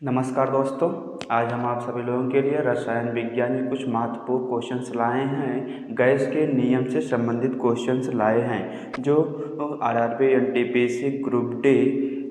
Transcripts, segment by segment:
नमस्कार दोस्तों। आज हम आप सभी लोगों के लिए रसायन विज्ञान के कुछ महत्वपूर्ण क्वेश्चंस लाए हैं। गैस के नियम से संबंधित क्वेश्चंस लाए हैं जो RRB, NTPC, group D,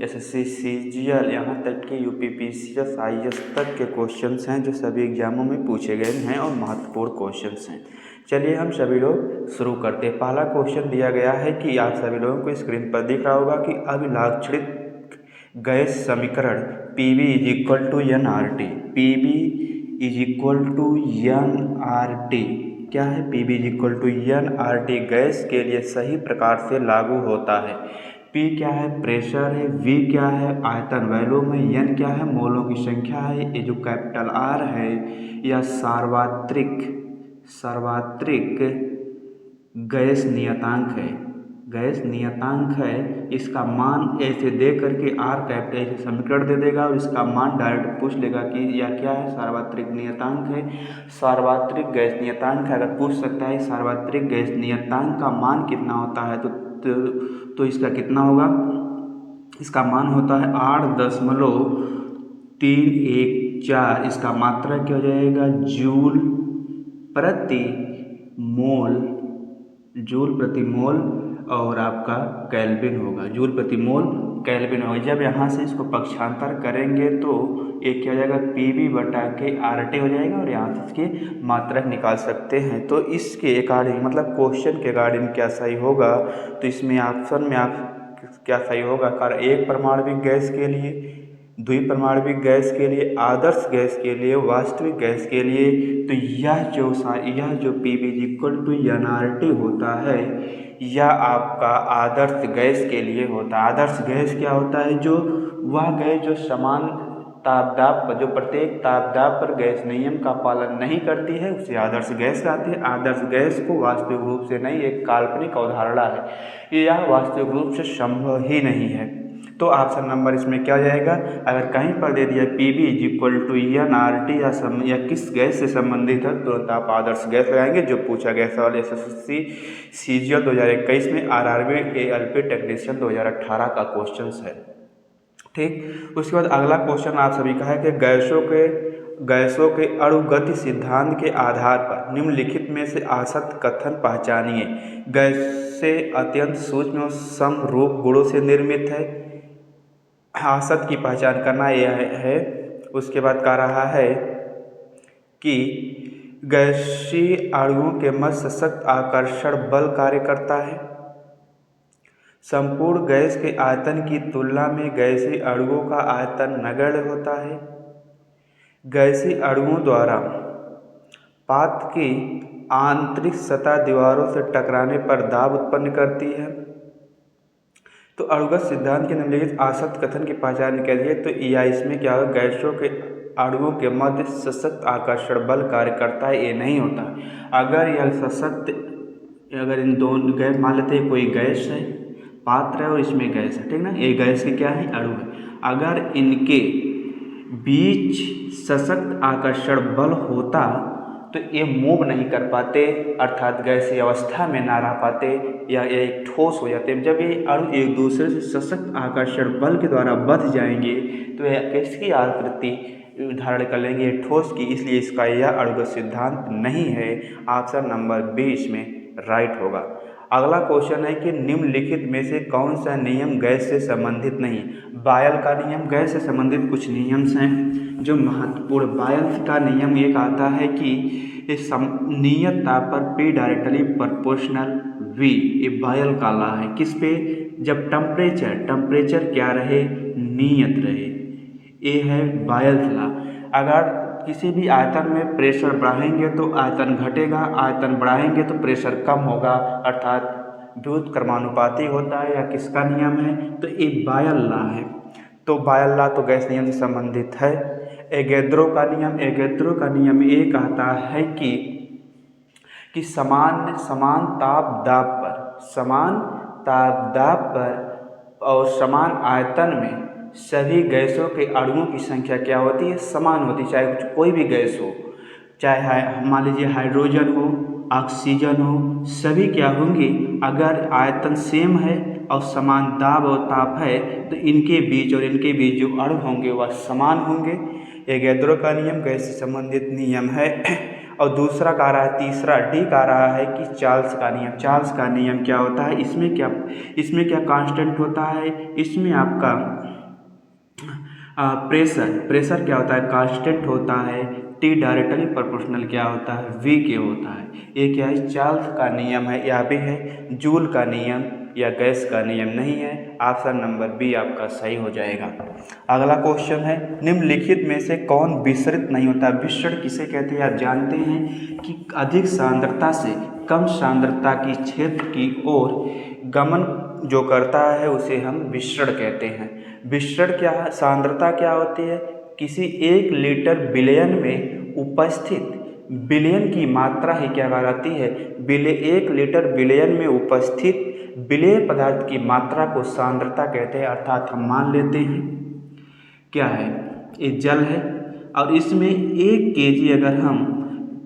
SSC, CGL, यहाँ तक कि यूपीपीसीएस, आईएएस तक के क्वेश्चंस हैं जो सभी एग्जामों में पूछे गए हैं और महत्वपूर्ण क्वेश्चंस हैं। चलिए हम सभी लोग शुरू करते हैं। पहला क्वेश्चन दिया गया है कि आप सभी लोगों को स्क्रीन पर दिख रहा होगा कि अभिलाक्षणिक गैस समीकरण PV is equal to NRT। PV is equal to NRT क्या है? PV is equal to NRT gas के लिए सही प्रकार से लागू होता है। P क्या है? प्रेशर है। V क्या है? आयतन वॉल्यूम है। N क्या है? मोलों की संख्या है। ये जो कैपिटल R है यह सार्वत्रिक गैस नियतांक है। गैस नियतांक है। इसका मान ऐसे दे करके R कैपिटल ऐसे समीकरण दे देगा और इसका मान डायरेक्ट पूछ लेगा कि यह क्या है? सार्वत्रिक नियतांक है। सार्वत्रिक गैस नियतांक है। अगर पूछ सकता है सार्वत्रिक गैस नियतांक का मान कितना होता है तो इसका कितना होगा? इसका मान होता है 8.314। इसका मात्रा क्या हो जाएगा? जूल प्रति मोल और आपका केल्विन होगा। जूल प्रति मोल केल्विन होगा। जब यहाँ से इसको पक्षांतर करेंगे तो एक क्या हो जाएगा? PV बटा के RT हो जाएगा और यहाँ से इसकी मात्रक निकाल सकते हैं। तो इसके अकॉर्डिंग मतलब क्वेश्चन के अकॉर्डिंग क्या सही होगा? तो इसमें ऑप्शन में आप क्या सही होगा? कारण एक परमाणविक गैस के लिए, द्विपरमाणविक गैस के लिए, आदर्श गैस के लिए, वास्तविक गैस के लिए, तो यह जो PV इक्वल टू NRT होता है यह आपका आदर्श गैस के लिए होता है। आदर्श गैस क्या होता है? जो वह गैस जो समान तापदाब पर, जो प्रत्येक तापदाब पर गैस नियम का पालन नहीं करती है उसे आदर्श गैस कहते हैं। आदर्श गैस को वास्तविक रूप से नहीं, एक काल्पनिक अवधारणा है, यह वास्तविक रूप से संभव ही नहीं है। तो ऑप्शन नंबर इसमें क्या हो जाएगा? अगर कहीं पर दे दिया PV is equal to NRT या किस गैस से संबंधित है तुरंत आप आदर्श गैस लगाएंगे जो पूछा गया सवाल SSC CGL 2021 में, RRB ALP टेक्नीशियन 2018 का क्वेश्चन है। ठीक, उसके बाद अगला क्वेश्चन आप सभी का है कि गैसों के अणुगति सिद्धांत के आधार पर निम्नलिखित में से आसक्त कथन पहचानिए। गैसें अत्यंत सूक्ष्म और समरूप गुणों से निर्मित है। आसक्त की पहचान करना यह है। उसके बाद कह रहा है कि गैसीय अणुओं के मध्य सशक्त आकर्षण बल कार्य करता है। संपूर्ण गैस के आयतन की तुलना में गैसीय अणुओं का आयतन नगण्य होता है। गैसीय अणुओं द्वारा पात्र की आंतरिक सतह दीवारों से टकराने पर दाब उत्पन्न करती है। तो अणुगत सिद्धांत के निम्नलिखित आसक्त कथन की पहचान करिए। तो या इसमें क्या होगा? गैसों के अणुओं के मध्य सशक्त आकर्षण बल कार्य करता है, ये नहीं होता। अगर इन दोनों गैस मान लेते हैं, कोई गैस है, पात्र है और इसमें गैस है, ठीक ना? ये गैस के क्या है? अणु है। अगर इनके बीच सशक्त आकर्षण बल होता तो ये मूव नहीं कर पाते, अर्थात गैसीय अवस्था में ना रह पाते या ये ठोस हो जाते। जब ये अणु एक दूसरे से सशक्त आकर्षण बल के द्वारा बंध जाएंगे तो यह किसकी आकृति धारण कर लेंगे? ठोस की। इसलिए इसका यह अणुगत सिद्धांत नहीं है। ऑप्शन नंबर बी इसमें राइट होगा। अगला क्वेश्चन है कि निम्नलिखित में से कौन सा नियम गैस से संबंधित नहीं? बायल का नियम। गैस से संबंधित कुछ नियम्स हैं जो महत्वपूर्ण। बायल का नियम एक आता है कि नियत ताप पर P डायरेक्टली प्रोपोर्शनल V, ये बायल का लॉ है। किस पे? जब टेम्परेचर क्या रहे? नियत रहे। ये है बायल लॉ। अगर किसी भी आयतन में प्रेशर बढ़ाएंगे तो आयतन घटेगा, आयतन बढ़ाएंगे तो प्रेशर कम होगा, अर्थात द्रुत क्रमानुपाती होता है। या किसका नियम है? तो ये बायल लॉ है। तो बायल लॉ तो गैस नियम से संबंधित है। एवोगैड्रो का नियम ये कहता है कि समान तापदाब पर और समान आयतन में सभी गैसों के अणुओं की संख्या क्या होती है? समान होती है। चाहे कोई भी गैस हो, चाहे मान लीजिए हाइड्रोजन हो, ऑक्सीजन हो, सभी क्या होंगी? अगर आयतन सेम है और समान दाब और ताप है तो इनके बीच और इनके बीच जो अणु होंगे वह समान होंगे। एवोगैड्रो का नियम गैस से संबंधित नियम है। और दूसरा कह रहा है, तीसरा डी कह रहा है कि चार्ल्स का नियम। चार्ल्स का नियम क्या होता है, इसमें क्या कांस्टेंट होता है, इसमें आपका प्रेशर क्या होता है, कांस्टेंट होता है। टी डायरेक्टली प्रोपोर्शनल क्या होता है, वी के होता है। ये क्या है, चार्ल्स का नियम है, या भी है जूल का नियम या गैस का नियम नहीं है। ऑप्शन नंबर बी आपका सही हो जाएगा। अगला क्वेश्चन है, निम्नलिखित में से कौन विसरित नहीं होता। विसरण किसे कहते हैं, आप जानते हैं कि अधिक सांद्रता से कम सांद्रता की क्षेत्र की ओर गमन जो करता है उसे हम विसरण कहते हैं। विसरण क्या है, सांद्रता क्या होती है, किसी 1 लीटर विलयन में उपस्थित विलयन की मात्रा ही क्या कहलाती है, 1 लीटर विलयन में उपस्थित विलेय पदार्थ की मात्रा को सांद्रता कहते हैं। अर्थात हम मान लेते हैं क्या है, ये जल है और इसमें 1 केजी अगर हम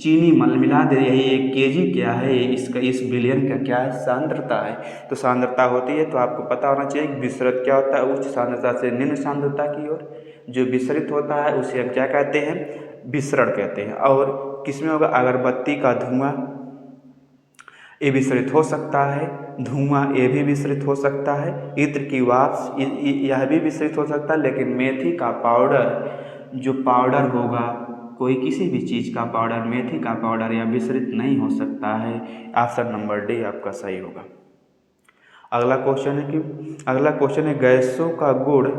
चीनी मिला दे, यही 1 केजी क्या है, इसका इस विलयन का क्या है, सांद्रता है। तो सांद्रता होती है, तो आपको पता होना चाहिए कि विसरित क्या होता है, उच्च सांद्रता से निम्न सांद्रता की ओर जो विसरित होता है उसे हम क्या कहते हैं, विसरण कहते हैं। और किसमें होगा, अगरबत्ती का धुआं ये विसरित हो सकता है, धुआं ये भी विसरित हो सकता है, इत्र की वाष्प यह भी विसरित हो सकता है। लेकिन मेथी का पाउडर जो पाउडर होगा, कोई किसी भी चीज़ का पाउडर, मेथी का पाउडर यह विसरित नहीं हो सकता है। ऑप्शन नंबर डी आपका सही होगा। अगला क्वेश्चन है गैसों का गुण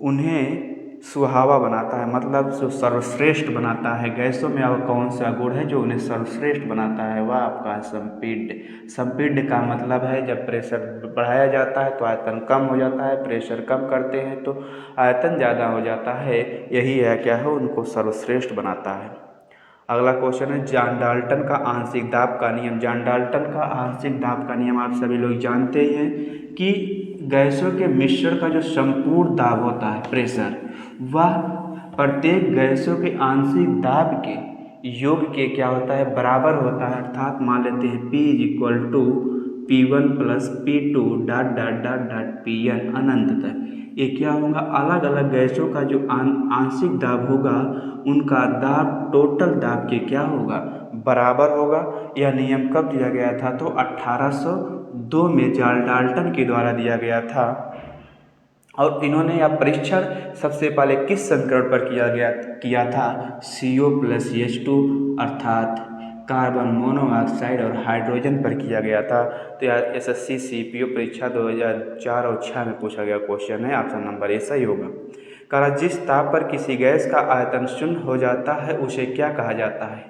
उन्हें सुहावा बनाता है, मतलब जो सर्वश्रेष्ठ बनाता है। गैसों में अब कौन सा गुण है जो उन्हें सर्वश्रेष्ठ बनाता है, वह आपका संपीड्य। संपीड्य का मतलब है जब प्रेशर बढ़ाया जाता है तो आयतन कम हो जाता है, प्रेशर कम करते हैं तो आयतन ज़्यादा हो जाता है। यही है क्या है, उनको सर्वश्रेष्ठ बनाता है। अगला क्वेश्चन है जॉन डाल्टन का आंशिक दाब का नियम। जॉन डाल्टन का आंशिक दाब का नियम आप सभी लोग जानते हैं कि गैसों के मिश्रण का जो संपूर्ण दाब होता है, प्रेशर, वह प्रत्येक गैसों के आंशिक दाब के योग के क्या होता है, बराबर होता है। अर्थात मान लेते हैं P = P1 + P2 ... Pn अनंत तक। ये क्या होगा, अलग अलग गैसों का जो आंशिक दाब होगा उनका दाब टोटल दाब के क्या होगा, बराबर होगा। यह नियम कब दिया गया था, तो 1802 में जॉन डाल्टन के द्वारा दिया गया था। और इन्होंने यह परीक्षण सबसे पहले किस संस्करण पर किया था, CO+H2 अर्थात कार्बन मोनोऑक्साइड और हाइड्रोजन पर किया गया था। तो यह SSC CPO परीक्षा 2004 और 2006 में पूछा गया क्वेश्चन है। ऑप्शन नंबर ए सही होगा। कहा जिस ताप पर किसी गैस का आयतन शून्य हो जाता है उसे क्या कहा जाता है।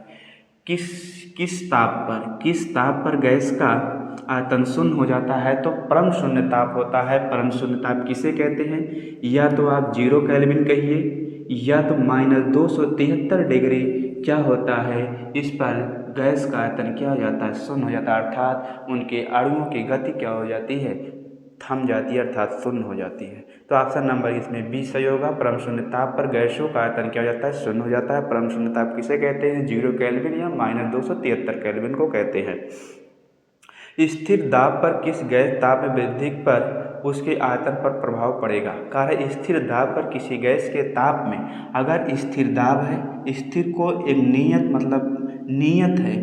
किस ताप पर गैस का आयतन शून्य हो जाता है तो परम शून्य ताप होता है। परम शून्य ताप किसे कहते हैं, या तो आप 0 केल्विन कहिए या तो -273 डिग्री क्या होता है, इस पर गैस का आयतन क्या हो जाता है, शून्य हो जाता है। अर्थात उनके अणुओं की गति क्या हो जाती है, थम जाती है, अर्थात शून्य हो जाती है। तो ऑप्शन नंबर इसमें बी सही होगा। परम शून्य ताप पर गैसों का आयतन क्या हो जाता है, शून्य हो जाता है। परम शून्य ताप किसे कहते हैं, 0 केल्विन या -273 केल्विन को कहते हैं। स्थिर दाब पर किस गैस ताप में वृद्धि पर उसके आयतन पर प्रभाव पड़ेगा। कार्य स्थिर दाब पर किसी गैस के ताप में अगर स्थिर दाब है, स्थिर को एक नियत है,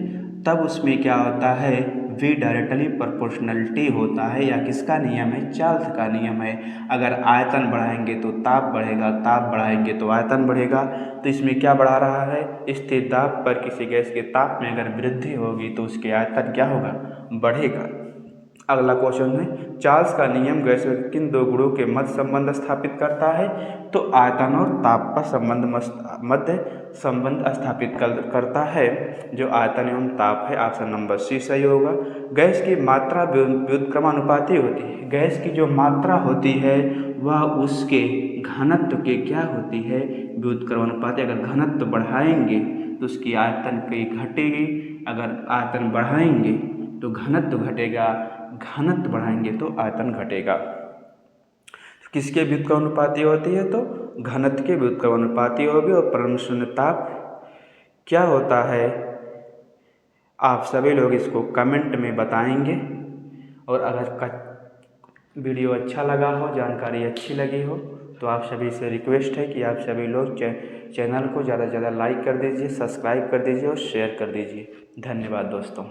तब उसमें क्या होता है, V डायरेक्टली प्रोपोर्शनलिटी होता है। या किसका नियम है, चार्ल्स का नियम है। अगर आयतन बढ़ाएंगे तो ताप बढ़ेगा, ताप बढ़ाएंगे तो आयतन बढ़ेगा। तो इसमें क्या बढ़ा रहा है, स्थिर दाब पर किसी गैस के ताप में अगर वृद्धि होगी तो उसके आयतन क्या होगा, बढ़ेगा। अगला क्वेश्चन है चार्ल्स का नियम गैसों के किन 2 गुणों के मध्य संबंध स्थापित करता है। तो आयतन और ताप का मध्य संबंध स्थापित करता है, जो आयतन एवं ताप है। ऑप्शन नंबर सी सही होगा। गैस की मात्रा व्युत्क्रमानुपाती होती है। गैस की जो मात्रा होती है वह उसके घनत्व के क्या होती है, व्युत्क्रमानुपाती। अगर घनत्व बढ़ाएंगे तो उसकी आयतन की घटेगी, अगर आयतन बढ़ाएंगे तो घनत्व घटेगा, घनत्व बढ़ाएंगे तो आयतन घटेगा। किसके व्युत्क्रमानुपाती होती है, तो घनत्व के व्युत्क्रमानुपाती होगी। और परम शून्य ताप क्या होता है, आप सभी लोग इसको कमेंट में बताएंगे। और अगर वीडियो अच्छा लगा हो, जानकारी अच्छी लगी हो तो आप सभी से रिक्वेस्ट है कि आप सभी लोग चैनल को ज़्यादा से ज़्यादा लाइक कर दीजिए, सब्सक्राइब कर दीजिए और शेयर कर दीजिए। धन्यवाद दोस्तों।